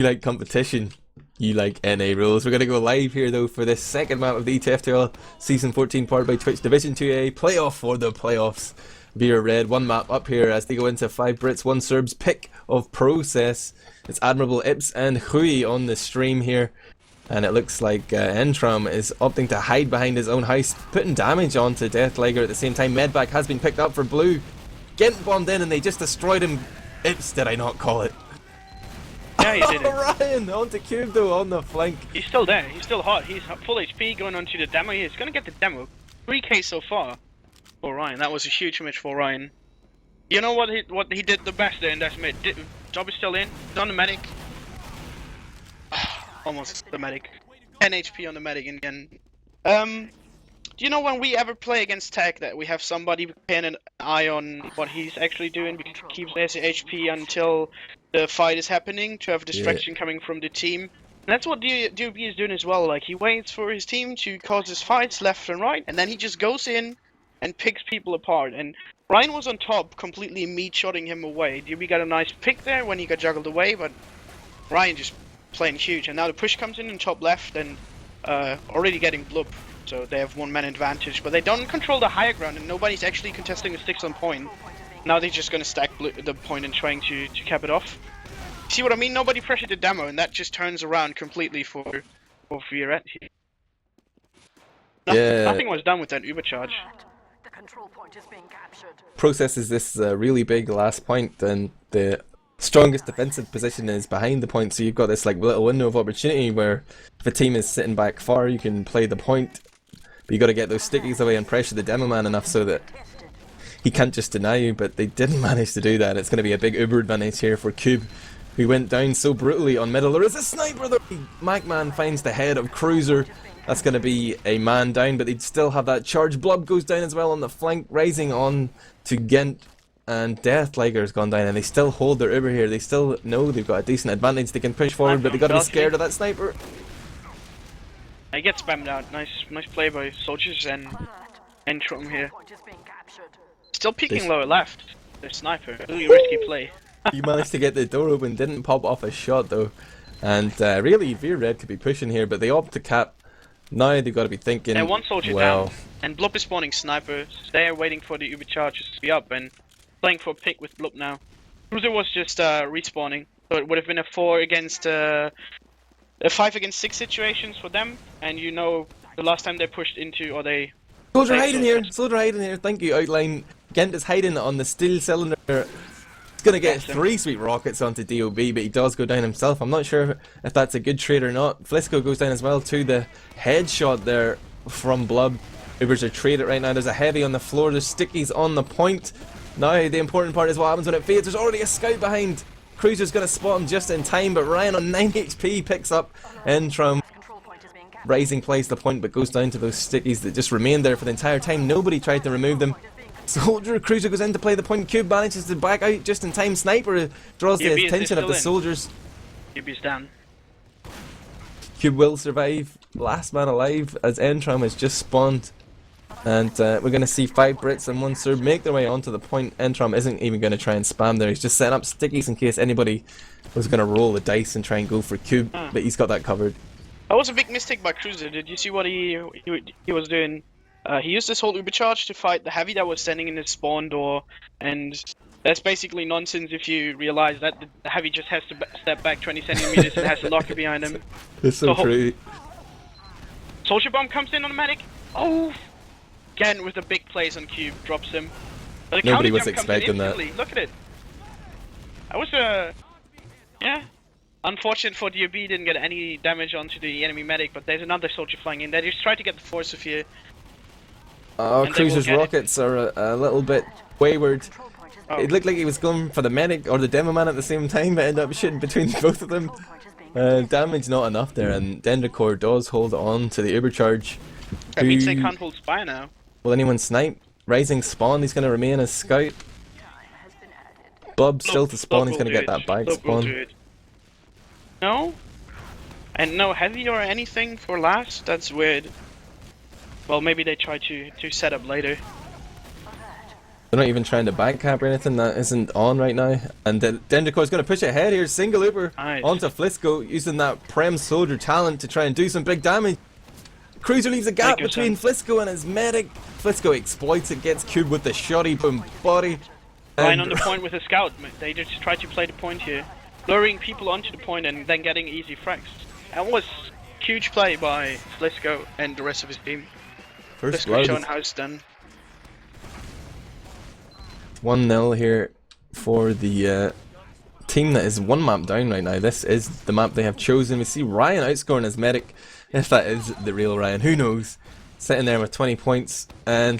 You like competition, you like NA rules. We're going to go live here though for this second map of the ETF2L Season 14 powered by Twitch Division 2A playoff for the playoffs. Vier red, one map up here as they go into 5 Brits, 1 Serbs pick of process. It's Admirable Ips and Hui on the stream here. And it looks like Entram is opting to hide behind his own house, putting damage onto Deathlegger at the same time. Medvac has been picked up for blue. Gent bombed in and they just destroyed him. Ips, did I not call it? Yeah, he did it. Ryan onto Cube though on the flank. He's still there. He's still hot. He's full HP going on to the demo. He's gonna get the demo. 3k so far for Ryan. That was a huge match for Ryan. You know what he did the best there in that mid? Job is still in. He's on the medic. Almost the medic. 10 HP on the medic again. Do you know when we ever play against tech that we have somebody paying an eye on what he's actually doing because he keeps his HP until the fight is happening to have a distraction coming from the team? And that's what DOB is doing as well. Like, he waits for his team to cause his fights left and right, and then he just goes in and picks people apart. And Ryan was on top, completely meat-shotting him away. DOB got a nice pick there when he got juggled away, but Ryan just playing huge. And now the push comes in top left and already getting bloop. So they have 1 man advantage, but they don't control the higher ground and nobody's actually contesting the sticks on point. Now they're just gonna stack the point and trying to cap it off. See what I mean? Nobody pressured the demo and that just turns around completely for vier. Nothing was done with that overcharge. The control point is being captured. Process is this really big last point, and the strongest defensive position is behind the point, so you've got this like little window of opportunity where if a team is sitting back far you can play the point, but you got to get those stickies away and pressure the demo man enough so that he can't just deny you. But they didn't manage to do that. It's going to be a big uber advantage here for Cube, who went down so brutally on middle. There is a sniper though. Macman finds the head of Cruiser. That's going to be a man down, but they'd still have that charge. Blub goes down as well on the flank, rising on to Gent. And Deathlegger's gone down, and they still hold their uber here. They still know they've got a decent advantage. They can push forward, but they got to be scared of that sniper. He gets spammed out. Nice play by soldiers and Entram here. Still peeking lower left. The sniper. Really risky play. You managed to get the door open, didn't pop off a shot though. And really, Vier Red could be pushing here, but they opt to cap. Now they've got to be thinking. And 1 soldier down. And Blub is spawning sniper. They're waiting for the uber charges to be up and playing for a pick with Blub now. Cruiser was just respawning, so it would have been a 4 against a 5 against 6 situations for them. And you know, the last time they pushed into, or they... Soldier hiding here! Soldier hiding here! Thank you, Outline. Gent is hiding on the steel cylinder. He's going to get 3 sweet rockets onto DOB, but he does go down himself. I'm not sure if that's a good trade or not. Flisco goes down as well to the headshot there from Blub. Ubers are traded right now. There's a heavy on the floor. There's stickies on the point. Now the important part is what happens when it fades. There's already a scout behind. Cruiser's going to spot him just in time, but Ryan on 9 HP picks up Entram. Rising plays the point, but goes down to those stickies that just remained there for the entire time. Nobody tried to remove them. Soldier Cruiser goes in to play the point. Cube manages to back out just in time. Sniper draws the attention of the soldiers. Cube's down. Cube will survive. Last man alive as Entram has just spawned. And we're going to see 5 Brits and 1 Serb make their way onto the point. Entram isn't even going to try and spam there. He's just setting up stickies in case anybody was going to roll the dice and try and go for Cube. But he's got that covered. That was a big mistake by Cruiser. Did you see what he was doing? He used this whole ubercharge to fight the heavy that was standing in his spawn door. And that's basically nonsense if you realize that the heavy just has to step back 20 centimeters and has a locker behind him. It's so true. Soldier bomb comes in on the medic. Oh! Again with the big plays on Cube, drops him. But the Nobody was counter jump expecting comes in that. instantly. Look at it. That was yeah. Unfortunate for DOB, didn't get any damage onto the enemy medic, but there's another soldier flying in. They just try to get the force of here. Oh, Cruiser's rockets are a little bit wayward. Oh. It looked like he was going for the medic or the demo man at the same time, but ended up shooting between both of them. Damage not enough there, and Dendricor does hold on to the overcharge. That means they can't hold Spy now. Will anyone snipe? Rising spawn, he's going to remain as scout. Blub still to spawn, he's going to get that back spawn. No? And no heavy or anything for last? That's weird. Well, maybe they try to set up later. They're not even trying to backcap or anything. That isn't on right now. And Dendicore is going to push ahead here. Single Uber Nice. onto Flisco, using that Prem Soldier talent to try and do some big damage. Cruiser leaves a gap between Flisco and his medic. Flisco exploits it, gets cubed with the shoddy boom body. Ryan on the point with a scout. They just try to play the point here, luring people onto the point and then getting easy frags. That was huge play by Flisco and the rest of his team. First Flisco blood. showing how it's done. 1-0 here for the team that is one map down right now. This is the map they have chosen. We see Ryan outscoring his medic, if that is the real Ryan, who knows. Sitting there with 20 points, and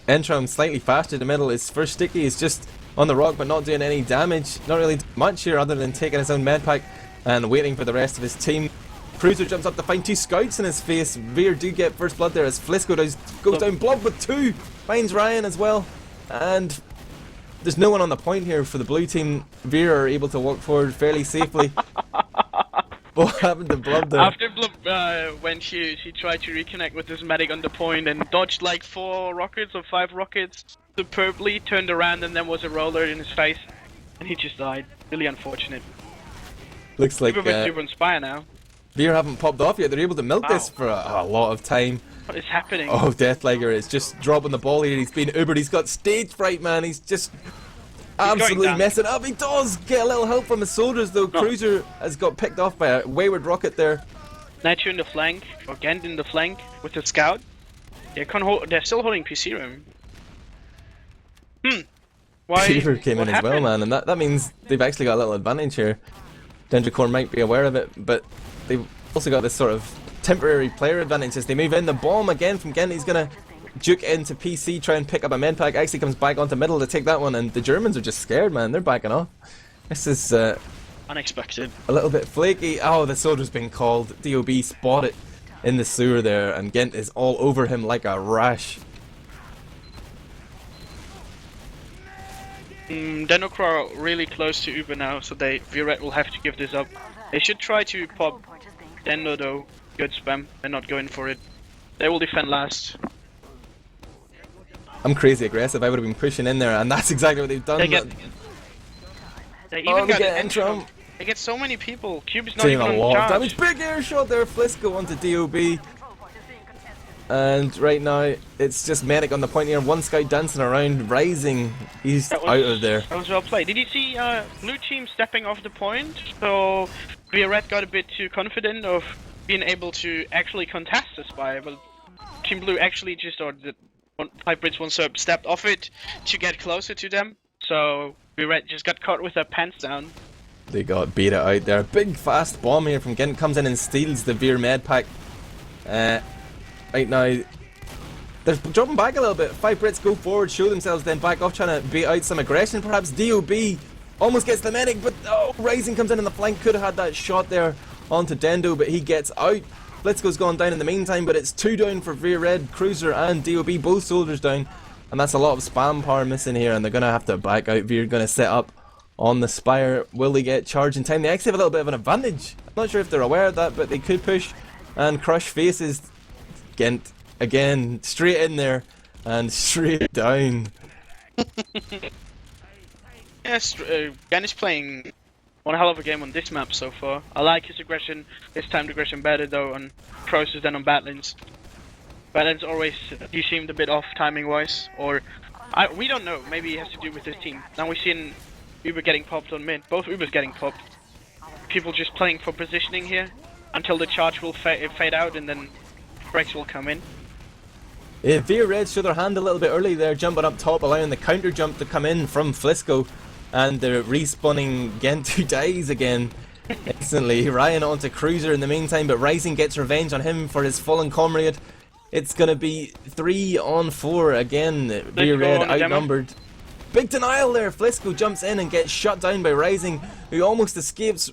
Entrom slightly faster. The middle is first sticky, is just on the rock but not doing any damage. Not really much here other than taking his own med pack and waiting for the rest of his team. Cruiser jumps up to find 2 scouts in his face. Vier do get first blood there as Flisco goes down blob with 2. Finds Ryan as well. And there's no one on the point here for the blue team. Vier are able to walk forward fairly safely. What happened to Blob there? After Blob, when she tried to reconnect with his medic on the point and dodged like 4 rockets or 5 rockets superbly, turned around and then was a roller in his face, and he just died. Really unfortunate. Looks like Super Inspire now. Vier haven't popped off yet. They're able to milk this for a lot of time. What is happening? Oh, Deathliger is just dropping the ball here. He's been Ubered. He's got stage fright, man. He's just absolutely messing up. He does get a little help from his soldiers, though. No. Cruiser has got picked off by a wayward rocket there. Nacho in the flank, or Gent in the flank with the scout. They're still holding PC room. Why? Beaver came in what as well, happened? man, and that means they've actually got a little advantage here. Dendracore might be aware of it, but they've also got this sort of temporary player advantage as they move in. The bomb again from Gent. He's gonna juke into PC, try and pick up a med pack. Actually comes back onto middle to take that one, and the Germans are just scared, man. They're backing off. This is Unexpected. a little bit flaky. Oh, the soldier's been called. DOB spotted in the sewer there, and Gent is all over him like a rash. Denokra really close to Uber now, so Viret will have to give this up. They should try to pop Dendo though. Good spam. They're not going for it. They will defend last. I'm crazy aggressive. I would have been pushing in there, and that's exactly what they've done. They even they got get an Entrom. Entrom. They get so many people. Cube is not Doing even a on lot of charge. damage. Big air shot there. Flisco onto DOB. And right now, it's just Medic on the point here. One scout dancing around, rising. He's out of there. That was well played. Did you see blue team stepping off the point? So Viret got a bit too confident of being able to actually contest the spy, but Team Blue actually just, or the 5 Brits, 1 Serb, stepped off it to get closer to them. So Viret just got caught with their pants down. They got beat out there. Big fast bomb here from Gent comes in and steals the Veer med pack. Right now, they're dropping back a little bit. 5 Brits go forward, show themselves, then back off, trying to bait out some aggression. Perhaps DOB almost gets the medic, but oh, Rising comes in the flank. Could have had that shot there onto Dendo, but he gets out. Blitzko's gone down in the meantime, but it's 2 down for Veer Red, Cruiser and DOB, both soldiers down. And that's a lot of spam power missing here, and they're going to have to back out. Veer going to set up on the Spire. Will they get charge in time? They actually have a little bit of an advantage. I'm not sure if they're aware of that, but they could push and crush faces. Gent again, straight in there and straight down. Yes, Gent is playing one hell of a game on this map so far. I like his aggression, his timed aggression better though on Crows than on Badlands. Badlands always, he seemed a bit off timing wise, or we don't know, maybe it has to do with his team. Now we've seen Uber getting popped on mid, both Ubers getting popped. People just playing for positioning here until the charge will fade out and then Breaks will come in. Veer Red showed their hand a little bit early there, jumping up top, allowing the counter jump to come in from Flisco. And they're respawning Gent, who dies again instantly. Ryan onto Cruiser in the meantime, but Rising gets revenge on him for his fallen comrade. It's going to be 3 on 4 again. Veer Red outnumbered. Big denial there. Flisco jumps in and gets shut down by Rising, who almost escapes.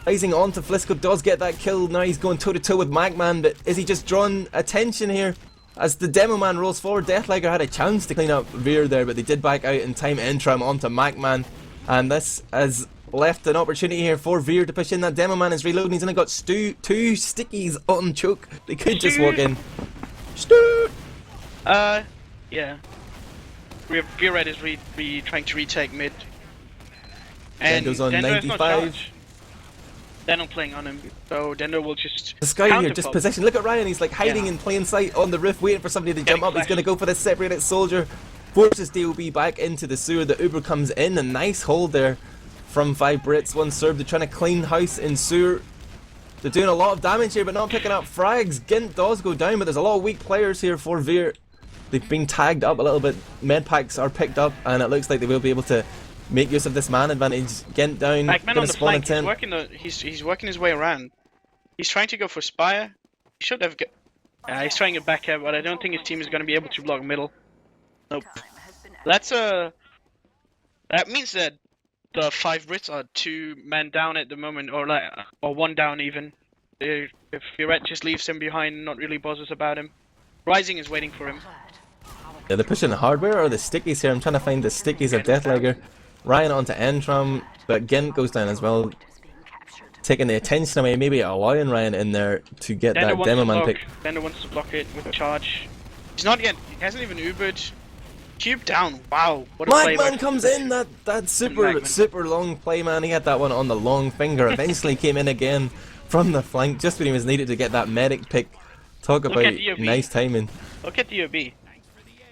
Rising onto Flisco, does get that kill. Now he's going toe to toe with Magman, but is he just drawing attention here? As the Demo Man rolls forward, Deathliger had a chance to clean up Veer there, but they did back out in time. Entram onto Magman, and this has left an opportunity here for Veer to push in. That Demo Man is reloading. He's only got 2 stickies on choke. They could just walk in. Stu! Yeah. Vier is trying to retake mid. And Dendo's on Dendo has no 95. charge. Dendo playing on him, so Dendo will just. This guy here just counter-pop. positioned. Look at Ryan, he's like hiding Yeah. in plain sight on the roof, waiting for somebody to jump up. He's flashed. going to go for the separated soldier. Forces DOB back into the sewer. The Uber comes in. A nice hold there from 5 Brits. 1 Serb. They're trying to clean house in sewer. They're doing a lot of damage here, but not picking up frags. Gint does go down, but there's a lot of weak players here for Vier. They've been tagged up a little bit. Med packs are picked up, and it looks like they will be able to make use of this man advantage. Gint down. Like man Gonna on the spawn in flank, 10. he's working his way around. He's trying to go for Spire. He should have he's trying to back up, but I don't think his team is going to be able to block middle. Nope. That's that means that the 5 Brits are 2 men down at the moment, or 1 down even. If Firet just leaves him behind and not really bothers about him. Rising is waiting for him. Yeah, they're pushing the hardware or the stickies here. I'm trying to find the stickies of Deathlagger. Ryan onto Entram, but Gint goes down as well. Taking the attention away, maybe allowing Ryan in there to get that demo man pick. Dendo wants to block it with a charge. He's not yet. He hasn't even Ubered. Cube down. Wow. What a play. Magman comes in. That super long play, man. He had that one on the long finger. Eventually came in again from the flank just when he was needed to get that medic pick. Talk about nice timing. Look at DOB.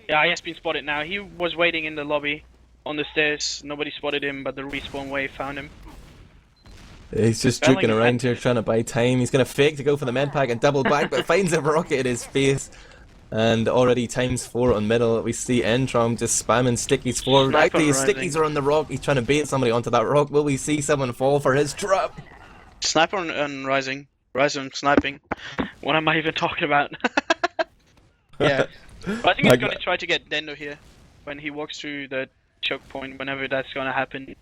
Yeah, he has been spotted now. He was waiting in the lobby on the stairs. Nobody spotted him, but the respawn wave found him. He's just juking around here trying to buy time. He's going to fake to go for the med pack and double back, but finds a rocket in his face. And already times 4 on middle. We see Entrom just spamming stickies forward. Actually, his stickies are on the rock. He's trying to bait somebody onto that rock. Will we see someone fall for his trap? Sniper on Rising. Rising sniping. What am I even talking about? Yeah. I think he's going to try to get Dendo here when he walks through the choke point, whenever that's going to happen.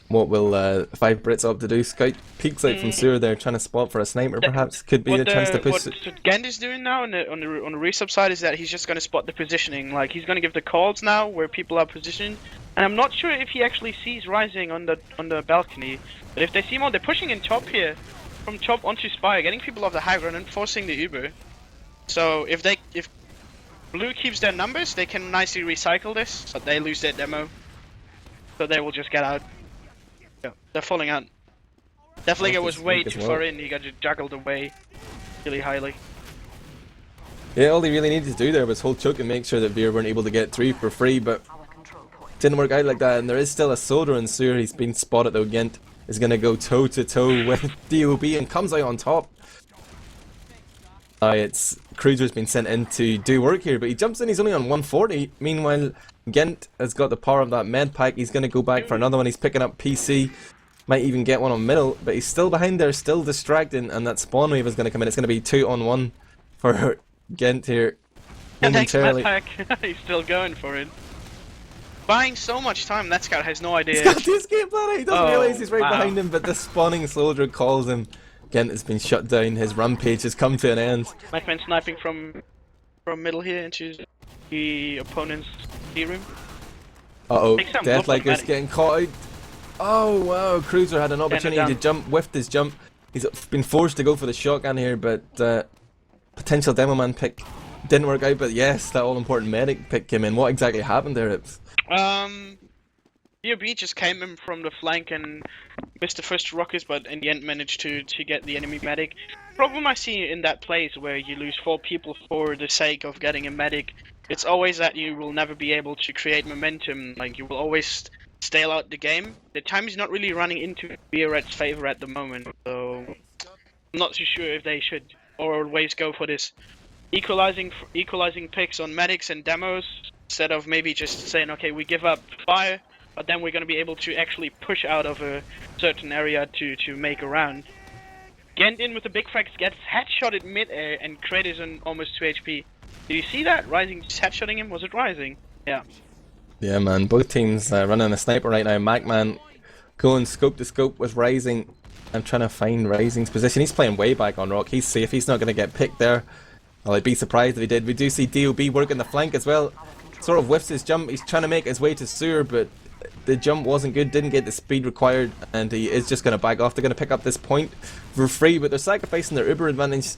What will 5 Brits up to do? Scout peeks out from sewer there, trying to spot for a sniper perhaps. Could be a chance to push it. What Gend is doing now on the resub side is that he's just going to spot the positioning. Like, he's going to give the calls now where people are positioned. And I'm not sure if he actually sees Rising on the balcony. But if they see him on, they're pushing in top here. From top onto Spire, getting people off the high ground and forcing the Uber. So if Blue keeps their numbers, they can nicely recycle this, but they lose their demo. So they will just get out. Yeah, they're falling out. Deathlinger was way too far in, he got juggled away really highly. Yeah, all they really needed to do there was hold choke and make sure that Vier weren't able to get through for free, but didn't work out like that, and there is still a soldier in sewer. He's been spotted though. Gint is going to go toe to toe with DOB and comes out on top. It's Cruiser's been sent in to do work here, but he jumps in, he's only on 140. Meanwhile, Gint has got the power of that med pack. He's going to go back for another one. He's picking up PC. Might even get one on middle, but he's still behind there, still distracting, and that spawn wave is going to come in. It's going to be 2-on-1 for Gint here. And thanks med pack. He's still going for it. Buying so much time, that scout has no idea. He's got this game plan. He doesn't realise he's right behind him, but the spawning soldier calls him. Gint has been shut down. His rampage has come to an end. Magman sniping from middle here into the opponent's D room. Uh-oh, Deathlagger's getting caught out. Oh wow, Cruiser had an opportunity to jump, whiffed his jump. He's been forced to go for the shotgun here, but potential demo man pick didn't work out. But yes, that all-important medic pick came in. What exactly happened there? BOB just came in from the flank and missed the first rockets, but in the end managed to get the enemy medic. Problem I see in that place where you lose 4 people for the sake of getting a medic, it's always that you will never be able to create momentum. Like, you will always stale out the game. The time is not really running into Red's favor at the moment, so I'm not too sure if they should always go for this equalizing picks on medics and demos instead of maybe just saying, okay, we give up fire, but then we're going to be able to actually push out of a certain area to make a round. Gent in with the big frags, gets headshotted mid-air, and Kred is on almost 2 HP. Did you see that? Rising just headshotting him? Was it Rising? Yeah. Yeah, man. Both teams running a sniper right now. Macman going scope to scope with Rising. I'm trying to find Rising's position. He's playing way back on rock. He's safe. He's not going to get picked there. Well, I'd be surprised if he did. We do see DOB working the flank as well. Sort of whiffs his jump. He's trying to make his way to sewer, but the jump wasn't good. Didn't get the speed required, and he is just going to back off. They're going to pick up this point for free, but they're sacrificing their Uber advantage.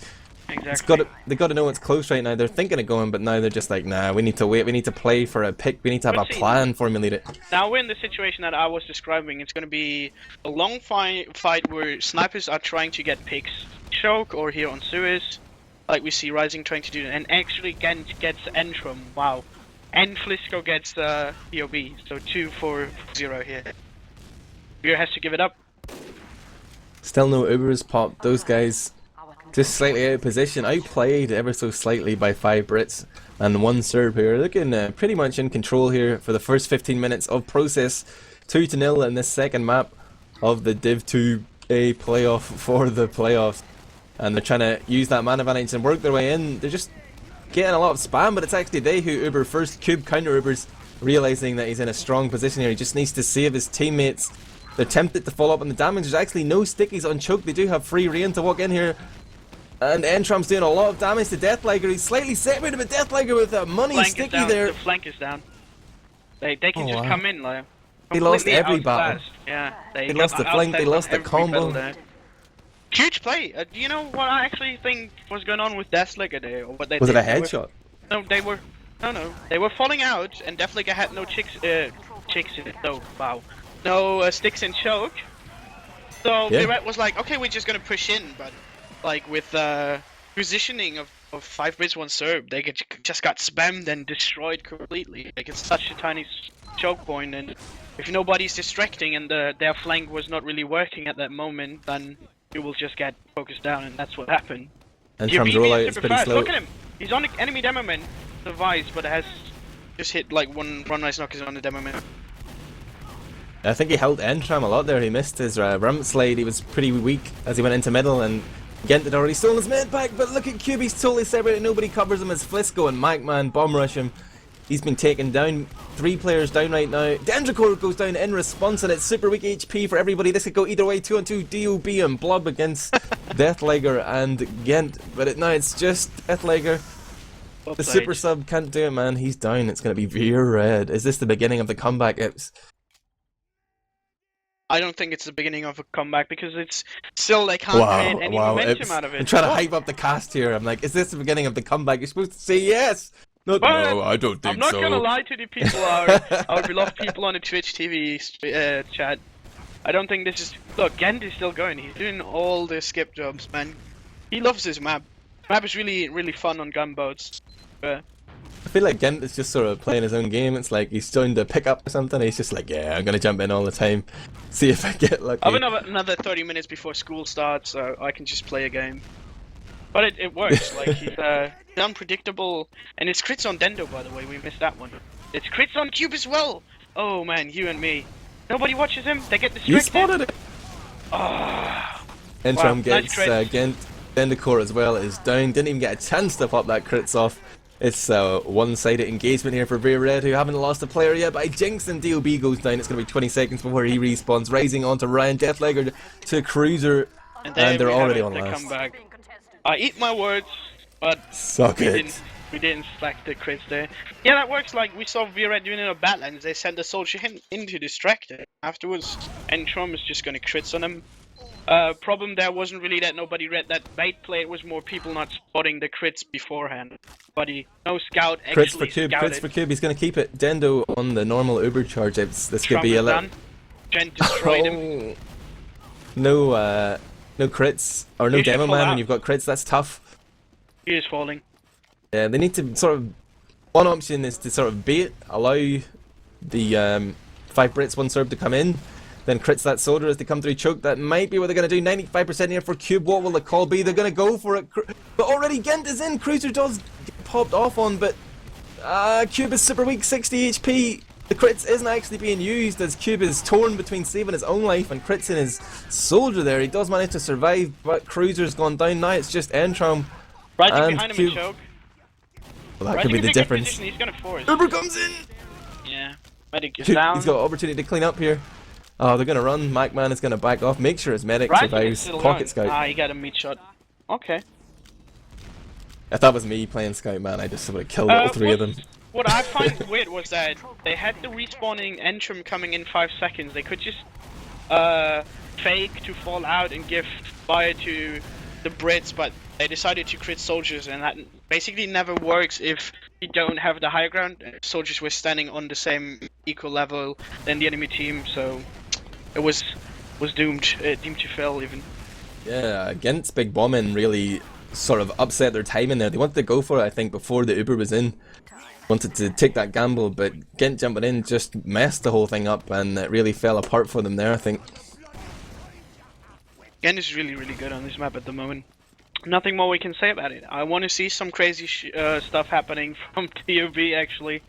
Exactly. They got to know it's close right now. They're thinking of going, but now they're just like, nah. We need to wait. We need to play for a pick. We need to have But a see, plan formulated. now we're in the situation that I was describing. It's going to be a long fight where snipers are trying to get picks, choke or here on Suez, like we see Rising trying to do, and actually Gent gets Entrum. Wow, and Flisco gets POB. So 2-4-0 here. Vier has to give it up. Still no Ubers popped. Those guys just slightly out of position. Outplayed ever so slightly by 5 Brits and 1 Serb who are looking pretty much in control here for the first 15 minutes of process. 2-0 in this second map of the Div2A playoff for the playoffs. And they're trying to use that man advantage and work their way in. They're just getting a lot of spam, but it's actually they who Uber first. Cube counter Ubers, realizing that he's in a strong position here. He just needs to save his teammates. They're tempted to follow up on the damage. There's actually no stickies on choke. They do have free reign to walk in here. And Entrum's doing a lot of damage to Deathliger. He's slightly separated, but Deathliger with a money sticky there. The flank is down. They can just come in like. They lost every battle. Yeah, They lost the flank. They lost the combo. Huge play. Do you know what I actually think was going on with Deathliger there, or what they Was did? it a headshot? They were falling out, and Deathliger had no chicks in it. No, wow, no sticks in choke. So Yeah. the red was like, okay, we're just gonna push in, but like with positioning of 5 Brits, 1 Serb, they just got spammed and destroyed completely. Like it's such a tiny choke point, and if nobody's distracting and their flank was not really working at that moment, then you will just get focused down, and that's what happened. And Trump's rollout is pretty slow. Look at him. He's on the enemy demo man, survives, but has just hit like one nice knock is on the demo man. I think he held Entram a lot there. He missed his ramp slide. He was pretty weak as he went into middle, and Gent had already stolen his mid back, but look at Cube, he's totally separated. Nobody covers him as Flisco and Macman bomb rush him. He's been taken down. 3 players down right now. Dendracore goes down in response, and it's super weak HP for everybody. This could go either way. 2-on-2 DOB and Blob against Deathliger and Gent. But now it's just Deathliger. The super sub can't do it, man. He's down. It's going to be Vier red. Is this the beginning of the comeback, Ips? I don't think it's the beginning of a comeback, because it's still they can't create any momentum out of it. I'm trying to hype up the cast here. I'm like, is this the beginning of the comeback? You're supposed to say yes. No, I don't think so. I'm not gonna lie to the people, our beloved people on the Twitch TV chat. I don't think this is. Look, Gent is still going. He's doing all the skip jobs, man. He loves this map. Map is really fun on gunboats. I feel like Gent is just sort of playing his own game. It's like he's trying to pick up or something. He's just like, yeah, I'm gonna jump in all the time, see if I get lucky. I've another 30 minutes before school starts, so I can just play a game. But it works. Like he's unpredictable, and it's crits on Dendo, by the way. We missed that one. It's crits on Cube as well. Oh man, you and me. Nobody watches him. They get distracted. You spotted it. Oh. Entram Wow, gets nice Gent. Dendacore as well is down. Didn't even get a chance to pop that crits off. It's a one-sided engagement here for Vier Red, who haven't lost a player yet by Jinx, and DOB goes down. It's going to be 20 seconds before he respawns, rising onto Ryan. Deathliger to Cruiser, and they're already on last. Comeback. I eat my words, but we didn't slack the crits there. Yeah, that works. Like we saw Vier Red doing in a Badlands. They sent the soldier in to distract it. Afterwards, Entrum is just going to crits on him. Problem there wasn't really that nobody read that bait play. It was more people not spotting the crits beforehand. No scout actually crits for Cube. scouted. Crits for Cube. He's going to keep it. Dendo on the normal Uber charge. This could be a little. Gent destroyed him. No crits or no demo man when you've got crits. That's tough. He is falling. Yeah, they need to sort of. One option is to sort of bait, allow the 5 Brits, 1 Serb to come in, then crits that soldier as they come through choke. That might be what they're going to do. 95% here for Cube. What will the call be? They're going to go for it. But already Gent is in. Cruiser does get popped off on, but Cube is super weak, 60 HP. The crits isn't actually being used as Cube is torn between saving his own life and crits in his soldier there. He does manage to survive, but Cruiser's gone down. Now it's just Entram. Right behind him in choke. Well, that could be the difference. He's gonna force. Uber comes in! Yeah. Medic is down. He's got opportunity to clean up here. Oh, they're gonna run. Macman is gonna back off. Make sure his medic survives. Pocket Scout. He got a meat shot. Okay. If that was me playing Scout, man, I just would have killed all 3 of them. What I find weird was that they had the respawning Entrum coming in 5 seconds. They could just fake to fall out and give fire to the Brits, but they decided to crit soldiers, and that basically never works if you don't have the higher ground. Soldiers were standing on the same equal level than the enemy team, so it was doomed to fail even. Yeah, against Big Bombing really sort of upset their timing there. They wanted to go for it, I think, before the Uber was in. Wanted to take that gamble, but Gent jumping in just messed the whole thing up, and it really fell apart for them there, I think. Gent is really good on this map at the moment. Nothing more we can say about it. I want to see some crazy stuff happening from TOB actually.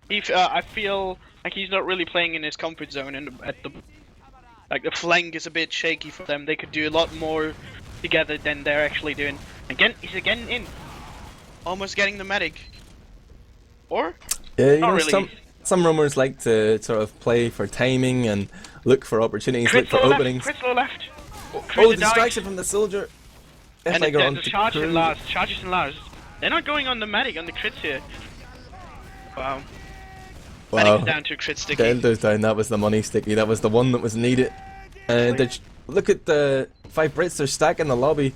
I feel like he's not really playing in his comfort zone, and the flank is a bit shaky for them. They could do a lot more together than they're actually doing. Again, he's again in, almost getting the medic. Or? Yeah, not really. Some rumors like to sort of play for timing and look for opportunities, look for openings. Crystal left. Oh, distraction from the soldier. And the charge and Lars. Charges and Lars. They're not going on the medic, on the crits here. Wow. Medic's down to a crit sticky. Dendo's down, that was the money sticky, that was the one that was needed. Look at the 5 Brits, they're stacking the lobby,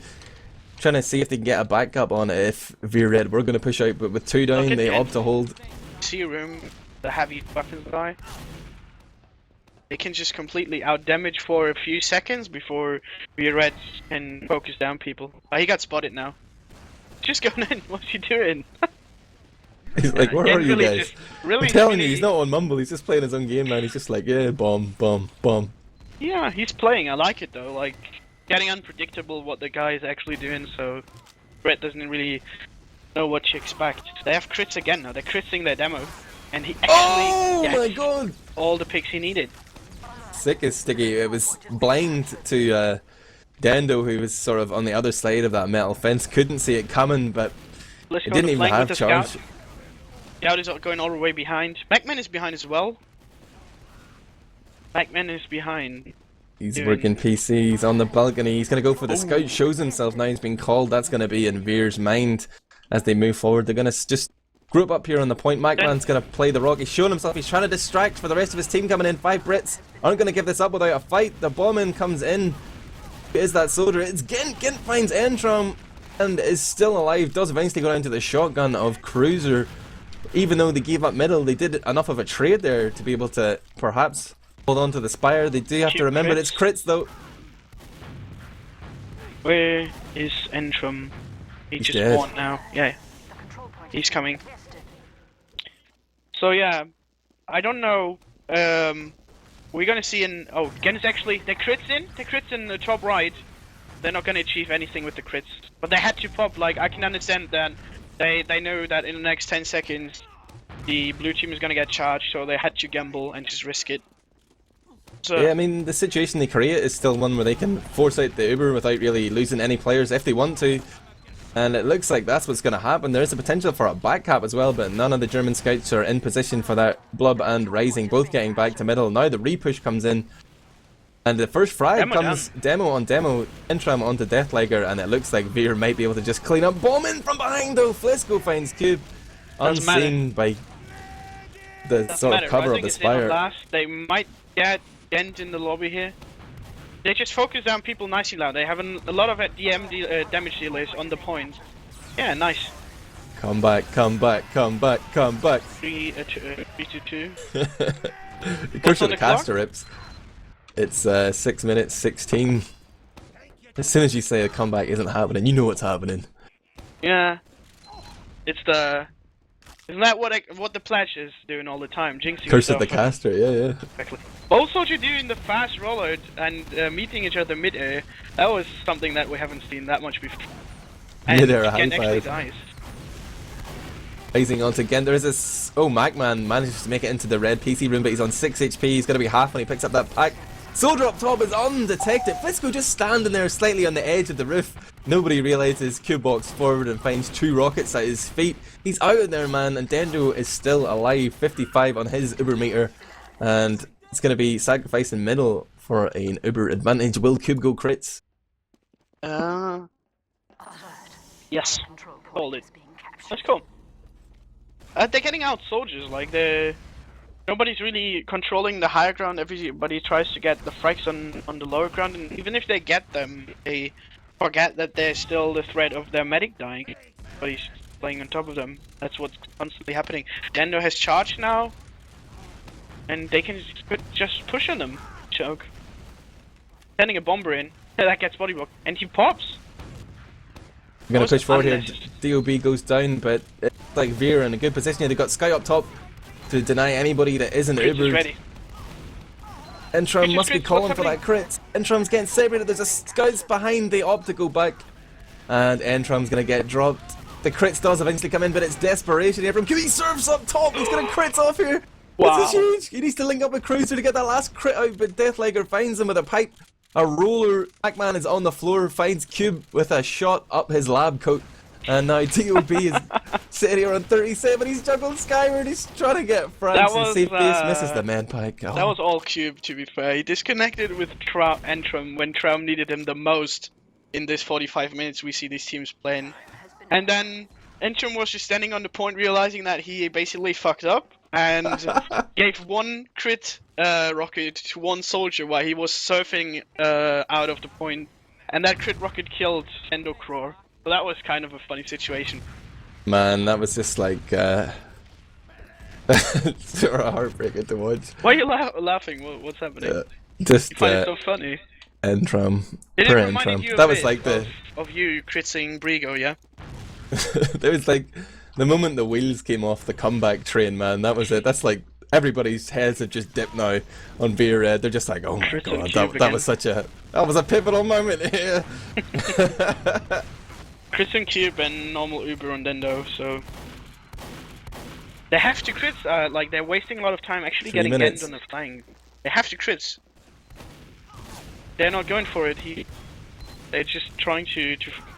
trying to see if they can get a backup on it if Vier Red were going to push out, but with 2 down, they opt to hold. See room, the heavy weapons guy. They can just completely out-damage for a few seconds before Vier Red can focus down people. Oh, he got spotted now. Just going in, what's he doing? He's like, where are you guys? Really I'm telling you, he's not on Mumble, he's just playing his own game, man. He's just like, yeah, bomb, bomb, bomb. Yeah, he's playing, I like it though, like, getting unpredictable what the guy is actually doing, so Brett doesn't really know what to expect. They have crits again now, they're critting their demo, and he actually my god! All the picks he needed. Sick as sticky, it was blind to Dendo, who was sort of on the other side of that metal fence, couldn't see it coming, but it didn't even have charge. Scout is going all the way behind. Backman is behind as well. Backman is behind. He's working PC, he's on the balcony, he's going to go for the scout, shows himself now, he's been called, that's going to be in Veer's mind as they move forward. They're going to just group up here on the point. Macman's going to play the rock, he's showing himself, he's trying to distract for the rest of his team coming in. 5 Brits aren't going to give this up without a fight. The bombing comes in. Who is that soldier? It's Gent. Gent finds Entrom and is still alive, does eventually go down to the shotgun of Cruiser. Even though they gave up middle, they did enough of a trade there to be able to perhaps hold on to the spire. They do have to remember it's crits though. Where is Entrom? He just spawned now. Yeah, he's coming. So yeah, I don't know. We're gonna see in. Oh, Gen's actually the crits in the top right. They're not gonna achieve anything with the crits, but they had to pop. Like I can understand that. They know that in the next 10 seconds the blue team is gonna get charged, so they had to gamble and just risk it. So yeah, I mean the situation they create is still one where they can force out the Uber without really losing any players if they want to, and it looks like that's what's gonna happen. There is a potential for a back cap as well, but none of the German scouts are in position for that. Blub and Rising both getting back to middle. Now the repush comes in. And the first frag comes demo on demo, Intram onto Deathliger, and it looks like Veer might be able to just clean up. Bombing from behind though, Flisco finds Cube, unseen by the sort of cover of the spire. They might get Gent in the lobby here. They just focus down people nicely now. They have a lot of DM damage dealers on the point. Yeah, nice. Come back, come back, come back, come back. 3-2-2. Curse of the caster rips. It's 6 minutes 16. As soon as you say a comeback isn't happening, you know what's happening. Yeah, it's the. Isn't that what the Pledge is doing all the time? Jinxing Curse of the caster, yeah. Exactly. Also, you're doing the fast rollout and meeting each other mid-air. That was something that we haven't seen that much before. And Mid-air high actually five. dies. Rising onto again. There is this. Oh, Macman manages to make it into the red PC room, but he's on 6 HP. He's going to be half when he picks up that pack. Soldier up top is undetected. Flisco just standing there slightly on the edge of the roof. Nobody realizes Cube walks forward and finds 2 rockets at his feet. He's out of there, man, and Dendo is still alive. 55 on his Uber meter, and it's going to be sacrificing middle for an Uber advantage. Will Cube go crits? Yes. Hold it. That's cool. They're getting out soldiers, like nobody's really controlling the higher ground. Everybody tries to get the frags on the lower ground, and even if they get them, they forget that there's still the threat of their medic dying, but he's playing on top of them. That's what's constantly happening. Dendo has charged now, and they can just push on them. Choke. Sending a bomber in, that gets body blocked, and he pops. We're gonna push forward here. Unnecessary. DOB goes down, but it's like vier in a good position here. They've got Sky up top to deny anybody that isn't Brits is Ubered. ready. Intram Brits, must be Brits, calling what's for that crit. Intram's getting separated. There's a scouts behind. They opt to go back, and Intram's gonna get dropped. The crits does eventually come in, but it's desperation here from QE. Serves up top. He's gonna crits off here. Wow. This is huge. He needs to link up with Cruiser to get that last crit out, but Deathlegger finds him with a pipe. A roller. Pac-Man is on the floor, finds Cube with a shot up his lab coat. And now DOB is sitting here on 37. He's juggled skyward. He's trying to get France and safe base. Misses the man pike. Oh. That was all Cube, to be fair. He disconnected with Entrum when Traum needed him the most in this 45 minutes we see these teams playing. And then Entrum was just standing on the point, realizing that he basically fucked up and gave one crit rocket to one soldier while he was surfing out of the point. And that crit rocket killed Endocrow. So that was kind of a funny situation. Man, that was just like sort of heartbreaking to watch. Why are you laughing? What's happening? Just You find it so funny. Entram. It Per reminded Entram. you That a was bit like the. of you critting Brigo, yeah? There was like the moment the wheels came off the comeback train, man. That was it. That's like everybody's heads have just dipped now on Veer Red. They're just like, oh my god, that was such a pivotal moment here. Crits and Cube and normal Uber on Dendo, so they have to crits. Like they're wasting a lot of time actually 3 getting minutes. ends on the flying. They have to crits. They're not going for it. They're just trying to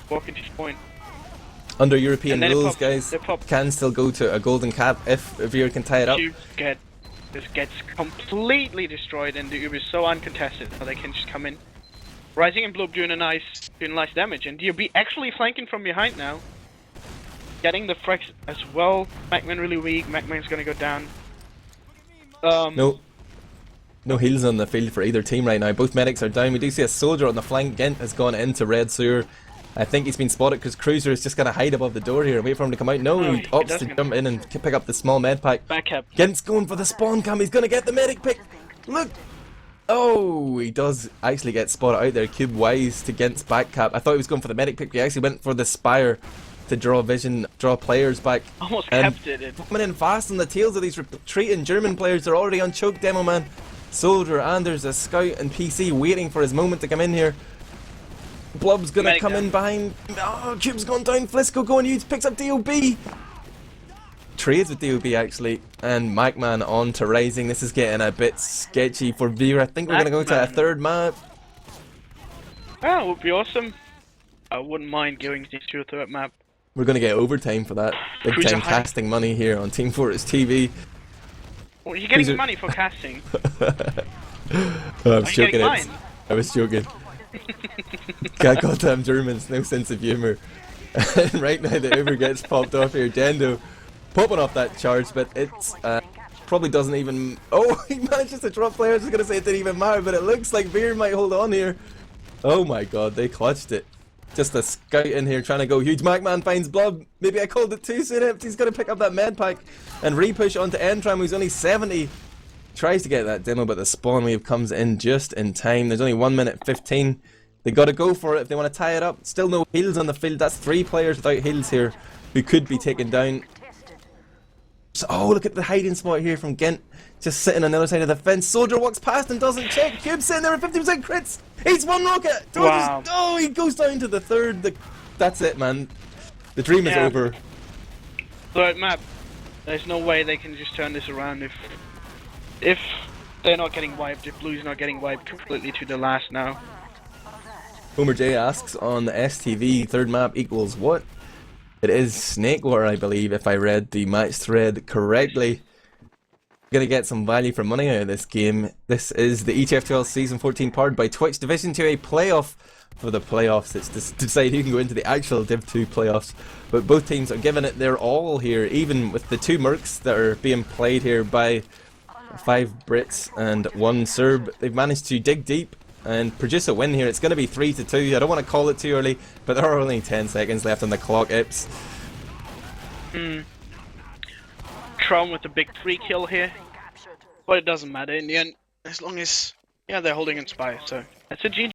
walk into his point. Under European And then it rules, pops, guys, it pops. can still go to a golden cap if Veer can tie it up. Cube just gets completely destroyed, and the Uber is so uncontested, so they can just come in. Rising and Blob doing nice damage, and DOB actually flanking from behind now. Getting the frags as well. Macman really weak. Macman's gonna go down. No heals on the field for either team right now. Both medics are down. We do see a soldier on the flank. Gent has gone into red sewer. I think he's been spotted because Cruiser is just gonna hide above the door here and wait for him to come out. No, he opts to jump in and pick up the small med pack. Back up. Gent's going for the spawn cam. He's gonna get the medic pick. Look. Oh, he does actually get spotted out there. Cube wise to Gent's back cap. I thought he was going for the medic pick. He actually went for the spire to draw vision, draw players back. Almost kept it. Coming in fast on the tails of these retreating German players. They're already on choke, Demo Man. Soldier, and there's a scout and PC waiting for his moment to come in here. Blob's gonna Medic come down. in behind. Oh, Cube's gone down. Flisco going huge. Picks up DOB. Trades with DOB actually. And Macman on to Rising. This is getting a bit sketchy for Veer. I think we're gonna go to a Macman. third map. Ah, would be awesome. I wouldn't mind going to a third map. We're gonna get overtime for that. Big Cruiser time high. casting money here on Team Fortress TV. Well, you're getting Cruiser- money for casting. I was Are you joking. getting mine? I was joking. Goddamn Germans, no sense of humour. Right now the Uber gets popped off here. Dendo popping off that charge, but it's probably doesn't even. Oh, he manages to drop players. I was gonna say it didn't even matter, but it looks like Veer might hold on here. Oh my god, they clutched it. Just a scout in here trying to go huge. Macman finds Blob. Maybe I called it too soon. He's gonna pick up that med pack and repush onto Entram, who's only 70. Tries to get that demo, but the spawn wave comes in just in time. There's only 1 minute 15. They gotta go for it if they want to tie it up. Still no heals on the field. That's 3 players without heals here who could be taken down. So, oh, look at the hiding spot here from Gent. Just sitting on the other side of the fence. Soldier walks past and doesn't check. Cube sitting there with 50% crits. He's one rocket. Wow. Oh, he goes down to the third. That's it, man. The dream is Yeah. over. Third map. There's no way they can just turn this around if they're not getting wiped. If Blue's not getting wiped completely to the last now. Homer J asks on the STV, third map equals what? It is Snake War, I believe, if I read the match thread correctly. Gonna get some value for money out of this game. This is the ETF2L Season 14 powered by Twitch Division 2A playoff. For the playoffs, it's to decide who can go into the actual Div 2 playoffs. But both teams are giving it their all here, even with the 2 Mercs that are being played here by 5 Brits and 1 Serb. They've managed to dig deep and produce a win here. It's going to be 3-2. I don't want to call it too early, but there are only 10 seconds left on the clock, Ips. Tron with the big 3 kill here. But it doesn't matter in the end, as long as they're holding in spy. So that's a GG.